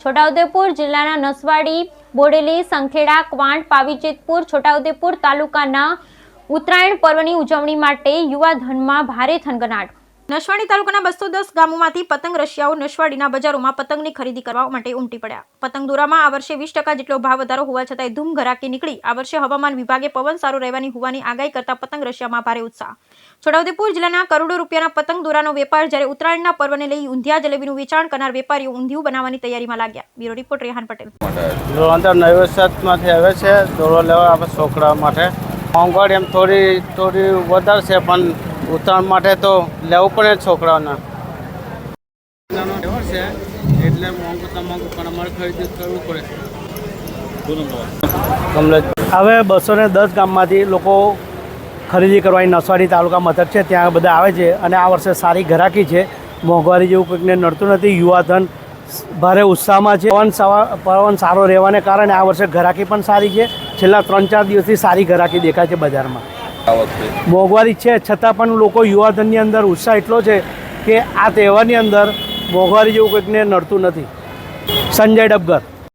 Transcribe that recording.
છોટાઉદેપુર જિલ્લાના નસવાડી, બોડેલી, સંખેડા, ક્વાંટ, પાવીજેતપુર, છોટાઉદેપુર તાલુકાના ઉત્તરાયણ પર્વની ઉજવણી માટે યુવાધનમાં ભારે થનગનાટ। નસવાડી તાલુકાના 210 ગામોમાંથી પતંગ રશિયાઓ નસવાડીના બજારોમાં પતંગની ખરીદી કરવા માટે ઉમટી પડ્યા। પતંગ દોરામાં આ વર્ષે 20% જેટલો ભાવ વધારો હોવા છતાંય ધૂમ ઘરાકી નીકળી। આ વર્ષે હવામાન વિભાગે પવન સારો રહેવાની હોવાની આગાહી કરતા પતંગ રશિયામાં ભારે ઉત્સાહ। છોટાઉદેપુર જિલ્લાના કરોડો રૂપિયાના પતંગ દોરાનો વેપાર, જ્યારે ઉત્તરાયણના પર્વને લઈ ઊંધિયા જલેબીનું વેચાણ કરનાર વેપારીઓ ઊંધિયું બનાવવાની તૈયારીમાં લાગ્યા। Bureau report Rehan Patel. નવેસરમાંથી આવે છે દોરો લેવા આપણે છોકરા માટે મોંઘવારી એમ થોડી વધારે છે, પણ ઉત્તરાયણ માટે તો લેવું પડે છોકરાઓને છે એટલે મોંઘું પણ અમારે ખરીદી કરવું પડે। હવે 210 ગામમાંથી લોકો ખરીદી કરવાની નસવાડી તાલુકા મથક છે ત્યાં બધા આવે છે અને આ વર્ષે સારી ઘરાકી છે। મોંઘવારી જેવું કોઈકને નડતું નથી। યુવાધન ભારે ઉત્સાહમાં છે। પવન સારો રહેવાને કારણે આ વર્ષે ઘરાકી પણ સારી છે। છેલ્લા 3-4 દિવસથી સારી ઘરાકી દેખાય છે બજારમાં। મોંઘવારી છે છતાં પણ લોકો યુવાધનની અંદર ઉત્સાહ એટલો છે કે આ તહેવારની અંદર મોંઘવારી જેવું કોઈકને નડતું નથી। સંજય ડબગર।